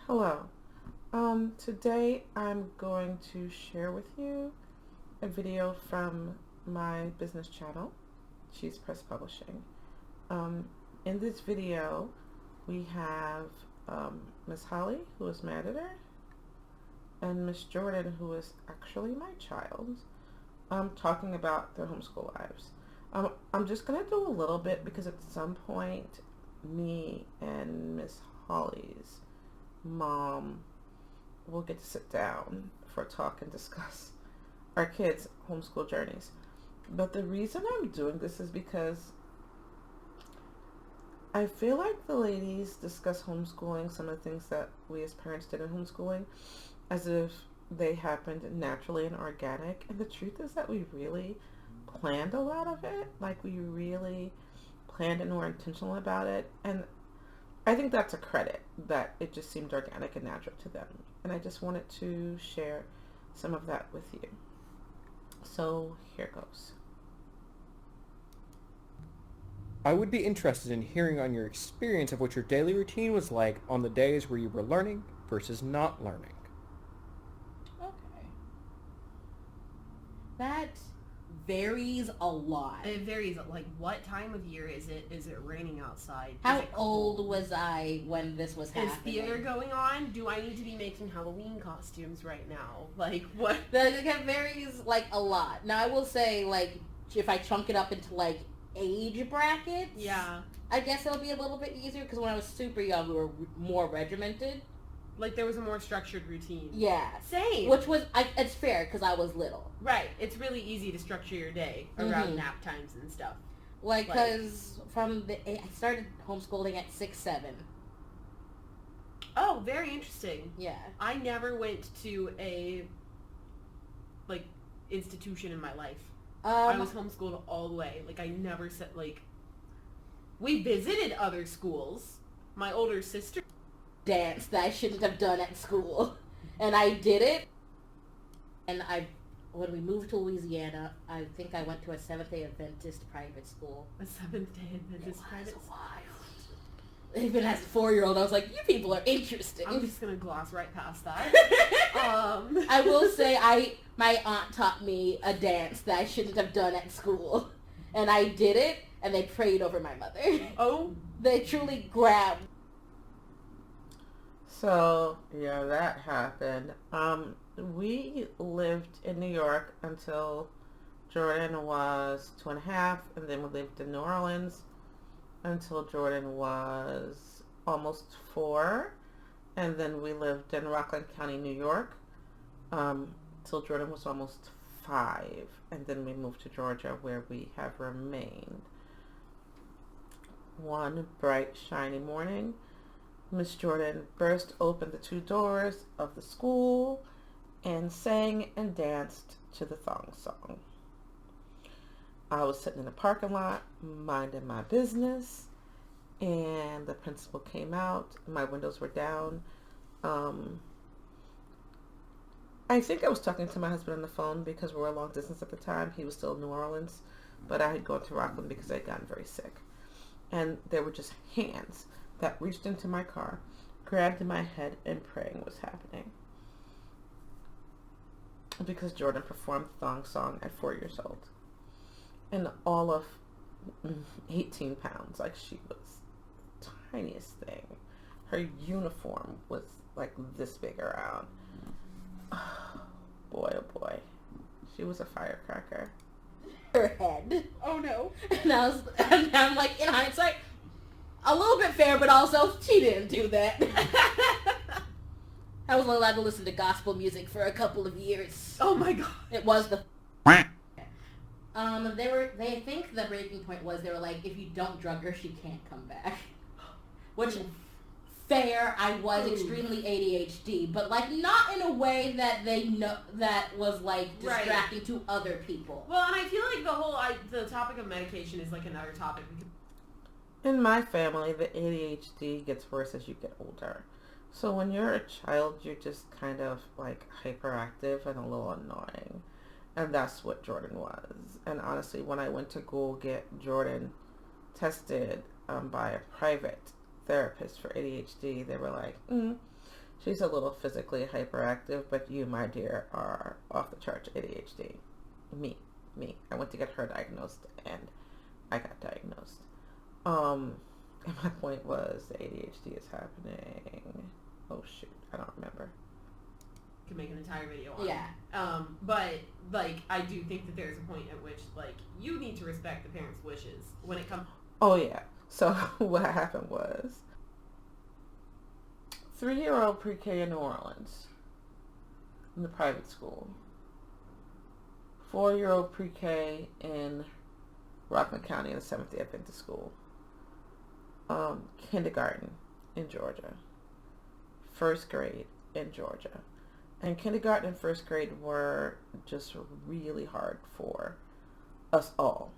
Hello. Today I'm going to share with you a video from my business channel, Cheese Press Publishing. In this video, we have Miss Holly, who is my editor, and Miss Jordan, who is actually my child, talking about their homeschool lives. I'm just going to do a little bit because at some point, me and Miss Holly's mom will get to sit down for a talk and discuss our kids' homeschool journeys. But the reason I'm doing this is because I feel like the ladies discuss homeschooling, some of the things that we as parents did in homeschooling, as if they happened naturally and organic. And the truth is that we really planned a lot of it. Like, we really planned and were intentional about it. And I think that's a credit, that it just seemed organic and natural to them. And I just wanted to share some of that with you. So here goes. I would be interested in hearing on your experience of what your daily routine was like on the days where you were learning versus not learning. Okay. That varies a lot. It varies. Like, what time of year is it? Is it raining outside? How old was I when this was happening? Is theater going on? Do I need to be making Halloween costumes right now? Like, what? That varies, like, a lot. Now, I will say, like, if I chunk it up into, like, age brackets, Yeah. I guess it'll be a little bit easier, because when I was super young, we were more regimented. Like, there was a more structured routine. Yeah. Same. Which was, it's fair, because I was little. Right. It's really easy to structure your day around nap times and stuff. Like, because I started homeschooling at 6, 7. Oh, very interesting. Yeah. I never went to a, like, institution in my life. I was homeschooled all the way. Like, I never said, like, we visited other schools. My older sister dance that I shouldn't have done at school, and I did it. And when we moved to Louisiana, I think I went to a Seventh-day Adventist private school. A Seventh-day Adventist private school. Wild. Even as a 4-year-old, I was like, "You people are interesting." I'm just gonna gloss right past that. I will say, my aunt taught me a dance that I shouldn't have done at school, and I did it, and they prayed over my mother. Oh, they truly grabbed. So, yeah, that happened. We lived in New York until Jordan was 2.5, and then we lived in New Orleans until Jordan was almost 4, and then we lived in Rockland County, New York, till Jordan was almost 5, and then we moved to Georgia, where we have remained. One bright, shiny morning, Miss Jordan burst open the 2 doors of the school and sang and danced to the thong song. I was sitting in the parking lot, minding my business, and the principal came out. My windows were down. I think I was talking to my husband on the phone because we were long distance at the time. He was still in New Orleans, but I had gone to Rockland because I had gotten very sick. And there were just hands that reached into my car, grabbed my head, and praying was happening. Because Jordan performed the thong song at 4 years old. And all of 18 pounds. Like, she was the tiniest thing. Her uniform was like this big around. Oh, boy, oh boy. She was a firecracker. Her head. oh no. And I'm like, in hindsight, a little bit fair, but also, she didn't do that. I was only allowed to listen to gospel music for a couple of years. Oh my god. It was the... They think the breaking point was, they were like, if you don't drug her, she can't come back. Which, fair, I was extremely ADHD, but, like, not in a way that they know, that was, like, distracting to other people. Well, and I feel like the topic of medication is, like, another topic. In my family, the ADHD gets worse as you get older. So when you're a child, you're just kind of, like, hyperactive and a little annoying. And that's what Jordan was. And honestly, when I went to go get Jordan tested by a private therapist for ADHD, they were like, She's a little physically hyperactive, but you, my dear, are off the charts ADHD. Me. I went to get her diagnosed, and I got diagnosed. And my point was the ADHD is happening. Oh shoot, I don't remember. Can make an entire video on. Yeah. But like I do think that there's a point at which like you need to respect the parents' wishes when it comes. Oh yeah. So what happened was 3-year-old pre-K in New Orleans in the private school. 4-year-old pre-K in Rockland County in the Seventh-day Adventist school. Kindergarten in Georgia. First grade in Georgia. And kindergarten and first grade were just really hard for us all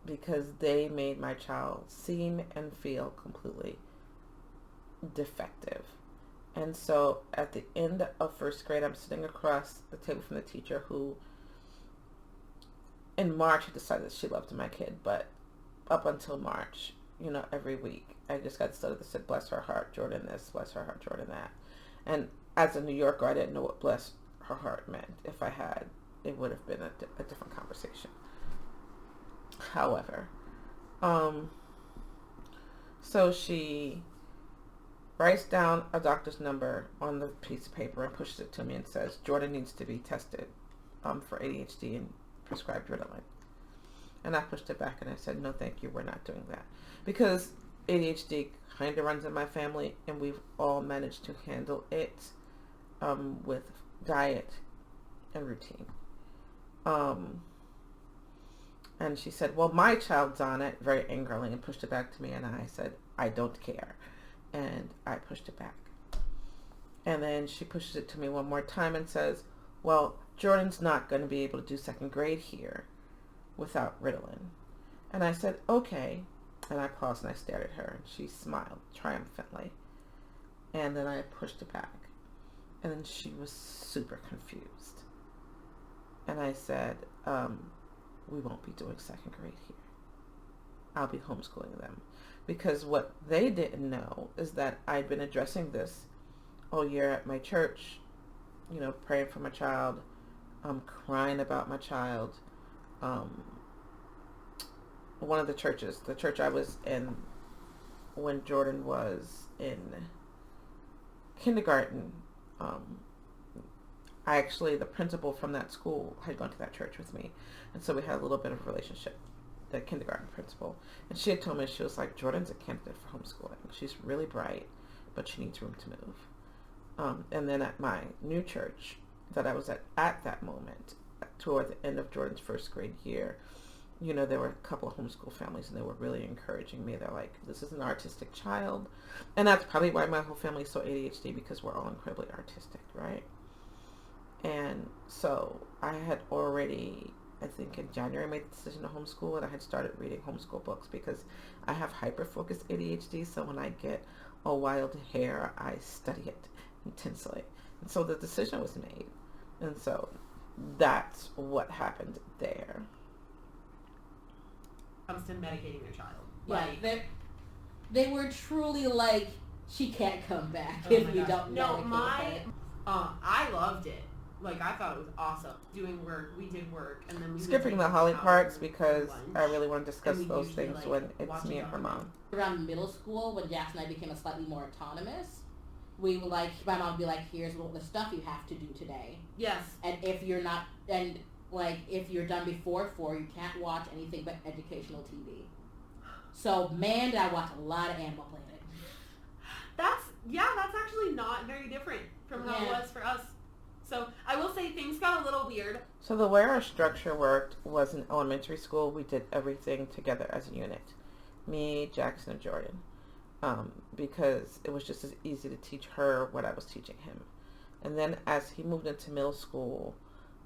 because they made my child seem and feel completely defective. And so at the end of first grade, I'm sitting across the table from the teacher who in March had decided that she loved my kid, but up until March, every week I just got studied that said, bless her heart, Jordan this, bless her heart, Jordan that. And as a New Yorker, I didn't know what bless her heart meant. If I had, it would have been a different conversation. However, so she writes down a doctor's number on the piece of paper and pushes it to me and says, Jordan needs to be tested for ADHD and prescribed Ritalin. And I pushed it back and I said, no, thank you, we're not doing that. Because ADHD kind of runs in my family and we've all managed to handle it with diet and routine. And she said, well, my child's on it, very angrily, and pushed it back to me. And I said, I don't care. And I pushed it back. And then she pushes it to me one more time and says, well, Jordan's not going to be able to do second grade here without Ritalin. And I said, okay. And I paused and I stared at her and she smiled triumphantly. And then I pushed it back. And then she was super confused. And I said, we won't be doing second grade here. I'll be homeschooling them. Because what they didn't know is that I'd been addressing this all year at my church, praying for my child, crying about my child. One of the churches, the church I was in when Jordan was in kindergarten, the principal from that school had gone to that church with me. And so we had a little bit of a relationship, the kindergarten principal. And she had told me, she was like, Jordan's a candidate for homeschooling. She's really bright, but she needs room to move. And then at my new church that I was at that moment, toward the end of Jordan's first grade year, there were a couple of homeschool families and they were really encouraging me. They're like, this is an artistic child. And that's probably why my whole family is so ADHD, because we're all incredibly artistic, right? And so I had already, I think in January, made the decision to homeschool, and I had started reading homeschool books because I have hyper-focused ADHD. So when I get a wild hair, I study it intensely. And so the decision was made. And so that's what happened there. Comes to medicating their child. Yeah, they were truly like, she can't come back Oh if my you gosh. don't No, medicate her. I loved it. Like, I thought it was awesome. Doing work, we did work, and then we Skipping the Holly parts because I really want to discuss those things when it's me and her mom. Around middle school, when Jackson and I became slightly more autonomous, we were like, my mom would be like, here's the stuff you have to do today. Yes. And if you're not, and like, if you're done before 4, you can't watch anything but educational TV. So, man, did I watch a lot of Animal Planet. That's actually not very different from how it was for us. So, I will say things got a little weird. So the way our structure worked was in elementary school, we did everything together as a unit. Me, Jackson, and Jordan. Because it was just as easy to teach her what I was teaching him. And then as he moved into middle school,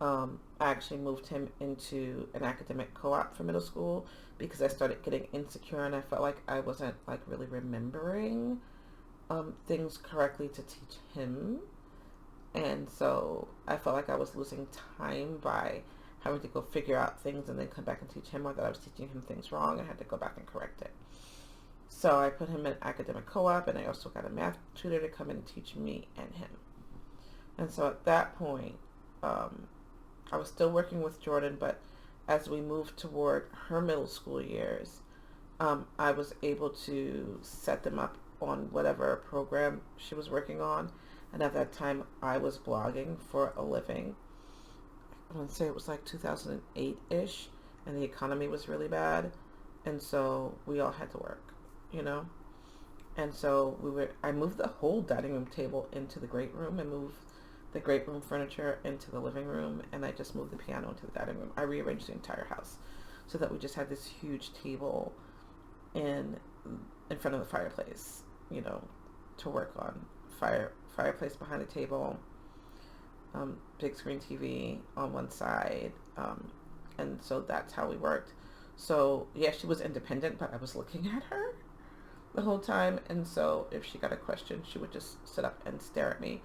I actually moved him into an academic co-op for middle school because I started getting insecure and I felt like I wasn't like really remembering things correctly to teach him. And so I felt like I was losing time by having to go figure out things and then come back and teach him, or that I was teaching him things wrong and had to go back and correct it. So I put him in academic co-op, and I also got a math tutor to come in and teach me and him. And so at that point, I was still working with Jordan, but as we moved toward her middle school years, I was able to set them up on whatever program she was working on. And at that time, I was blogging for a living. I want to say it was like 2008-ish, and the economy was really bad. And so we all had to work, you know? And so I moved the whole dining room table into the great room and moved the great room furniture into the living room, and I just moved the piano into the dining room. I rearranged the entire house so that we just had this huge table in front of the fireplace, you know, to work on. Fireplace behind the table, big screen TV on one side, and so that's how we worked. So yeah, she was independent, but I was looking at her the whole time, and so if she got a question, she would just sit up and stare at me,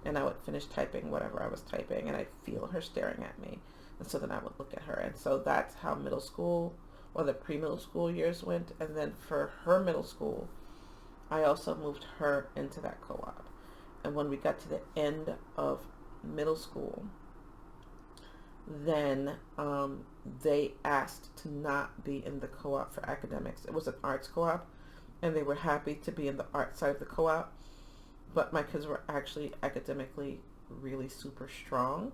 and I would finish typing whatever I was typing, and I'd feel her staring at me, and so then I would look at her. And so that's how middle school, or the pre-middle school years went. And then for her middle school, I also moved her into that co-op. And when we got to the end of middle school, then they asked to not be in the co-op for academics. It was an arts co-op, and they were happy to be in the art side of the co-op. But my kids were actually academically really super strong.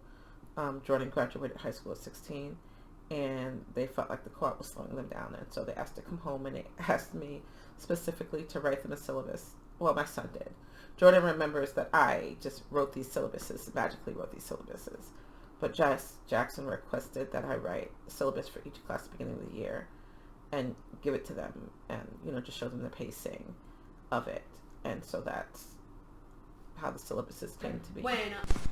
Jordan graduated high school at 16, and they felt like the co-op was slowing them down. And so they asked to come home, and they asked me specifically to write them a syllabus. Well, my son did. Jordan remembers that I just wrote these syllabuses, magically wrote these syllabuses. But Jackson requested that I write a syllabus for each class at the beginning of the year and give it to them, and, you know, just show them the pacing of it. And so that's how the syllabuses came to be.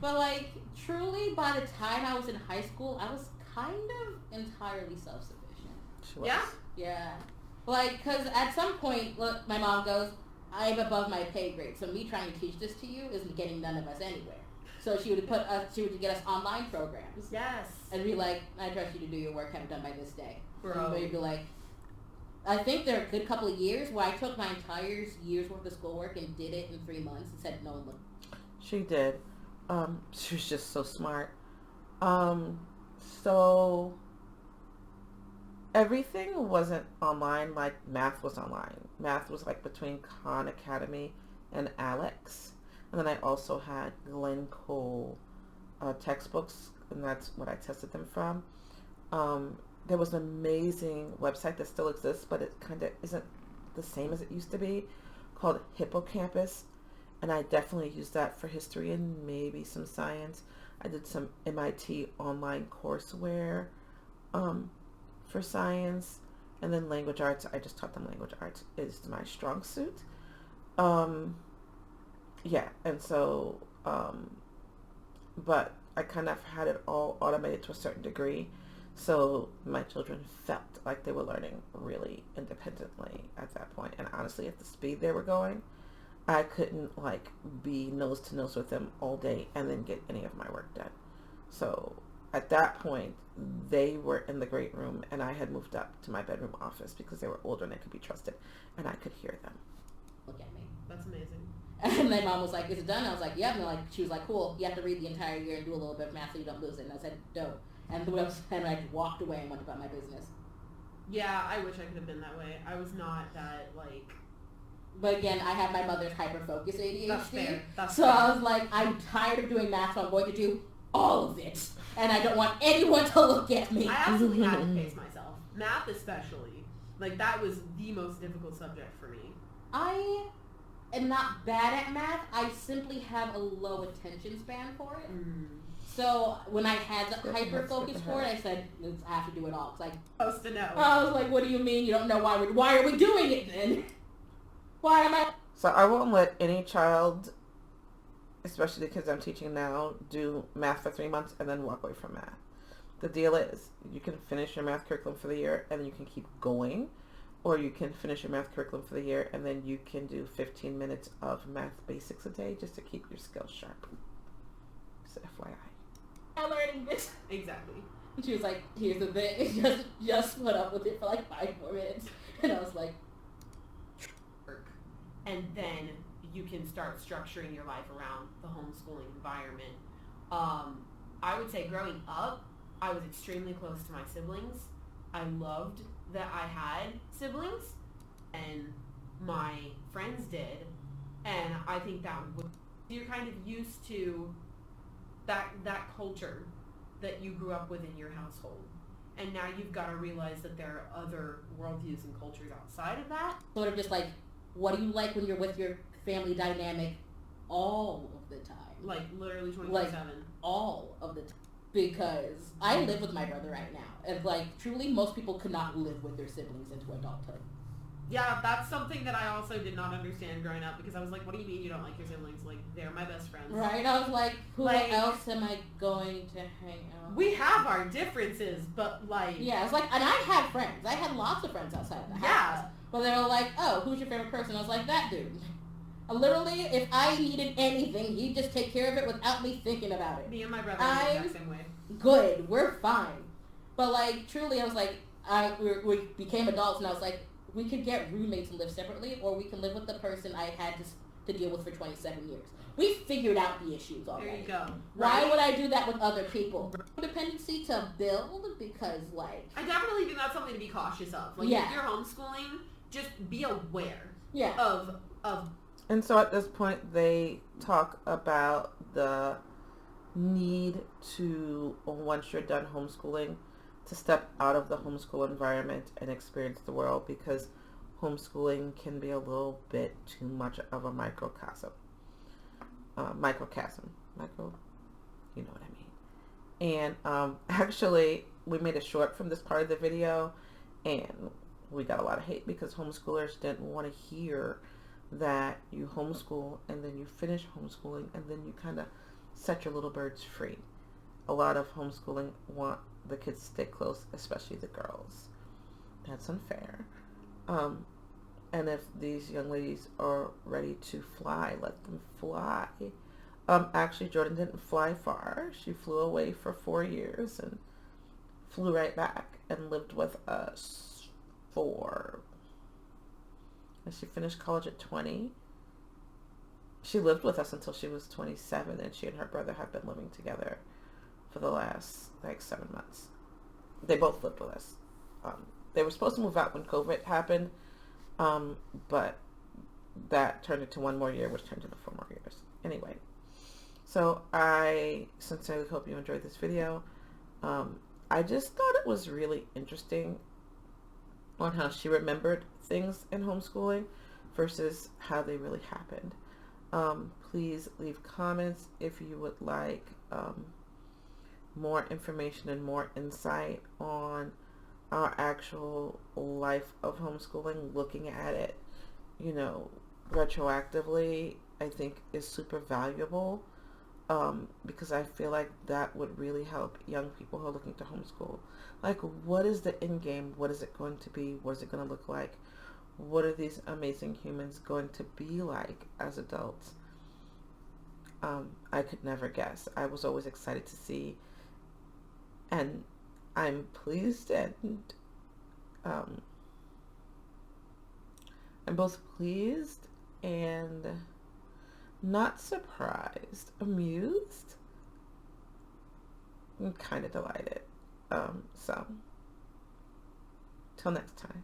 But like, truly, by the time I was in high school, I was kind of entirely self-sufficient. She was. Yeah? Yeah. Like, because at some point, look, my mom goes, I'm above my pay grade, so me trying to teach this to you isn't getting none of us anywhere. So she would get us online programs. Yes. And be like, I trust you to do your work, have it done by this day. Bro. And we'd be like, I think there are a good couple of years where I took my entire year's worth of schoolwork and did it in 3 months and said no one looked. She did. She was just so smart. So everything wasn't online like math was online. Math was like between Khan Academy and Alex. And then I also had Glenn Cole textbooks, and that's what I tested them from. There was an amazing website that still exists, but it kind of isn't the same as it used to be, called Hippocampus. And I definitely used that for history and maybe some science. I did some MIT online courseware for science. And then language arts, I just taught them language arts is my strong suit. Yeah, and so, but I kind of had it all automated to a certain degree. So my children felt like they were learning really independently at that point. And honestly, at the speed they were going, I couldn't like be nose to nose with them all day and then get any of my work done. So at that point, they were in the great room, and I had moved up to my bedroom office because they were older and they could be trusted, and I could hear them. Look at me. That's amazing. And my mom was like, is it done? I was like, yeah. And she was like, cool. You have to read the entire year and do a little bit of math so you don't lose it. And I said, no. And I walked away and went about my business. Yeah, I wish I could have been that way. I was not that, like... But again, I have my mother's hyper-focus ADHD. That's fair. So I was like, I'm tired of doing math, so I'm going to do all of it. And I don't want anyone to look at me. I absolutely had to pace myself. Math especially. Like, that was the most difficult subject for me. I am not bad at math. I simply have a low attention span for it. So when I had the hyper focus for it, I said, I have to do it all. It's like, supposed to know. I was like, what do you mean you don't know why are we doing it then? Why am I? So I won't let any child, especially the kids I'm teaching now, do math for 3 months and then walk away from math. The deal is, you can finish your math curriculum for the year and then you can keep going, or you can finish your math curriculum for the year and then you can do 15 minutes of math basics a day just to keep your skills sharp. So FYI. I'm learning this. Exactly. And she was like, here's the thing, just put up with it for like 5 more minutes. And I was like, and then you can start structuring your life around the homeschooling environment. I would say growing up, I was extremely close to my siblings. I loved that I had siblings, and my friends did, and I think that you're kind of used to that culture that you grew up with in your household. And now you've got to realize that there are other worldviews and cultures outside of that. Sort of just like, what do you like when you're with your family dynamic all of the time? Like literally 24/7. Like all of the time. Because I live with my brother right now. And like truly most people could not live with their siblings into adulthood. Yeah, that's something that I also did not understand growing up, because I was like, what do you mean you don't like your siblings? Like, they're my best friends. Right? I was like, who else am I going to hang out with? We have our differences, but like... Yeah, it's like, and I had friends. I had lots of friends outside of the house. Yeah. But they were like, oh, who's your favorite person? I was like, that dude. Literally, if I needed anything, he'd just take care of it without me thinking about it. Me and my brother are the exact same way. Good. We're fine. But like, truly, I was like, we became adults, and I was like, we could get roommates and live separately, or we can live with the person I had to deal with for 27 years. We figured out the issues already. There you go. Why would I do that with other people? Dependency to build, because like... I definitely think that's something to be cautious of. Like, if you're homeschooling, just be aware of... And so at this point, they talk about the need to, once you're done homeschooling, to step out of the homeschool environment and experience the world, because homeschooling can be a little bit too much of a microcosm. You know what I mean. And actually, we made a short from this part of the video, and we got a lot of hate because homeschoolers didn't want to hear that you homeschool and then you finish homeschooling and then you kind of set your little birds free. A lot of homeschooling want the kids to stay close, especially the girls. That's unfair. And if these young ladies are ready to fly, let them fly. Actually, Jordan didn't fly far. She flew away for 4 years and flew right back and lived with us and she finished college at 20. She lived with us until she was 27, and she and her brother have been living together for the last 7 months. They both lived with us. They were supposed to move out when COVID happened, but that turned into 1 more year, which turned into 4 more years. Anyway, so I sincerely hope you enjoyed this video. I just thought it was really interesting on how she remembered things in homeschooling versus how they really happened. Please leave comments if you would like more information and more insight on our actual life of homeschooling. Looking at it, retroactively, I think is super valuable, because I feel like that would really help young people who are looking to homeschool. Like, what is the end game? What is it going to be? What is it going to look like? What are these amazing humans going to be like as adults? I could never guess. I was always excited to see, and I'm pleased and I'm both pleased and not surprised, amused, and kind of delighted. So, till next time.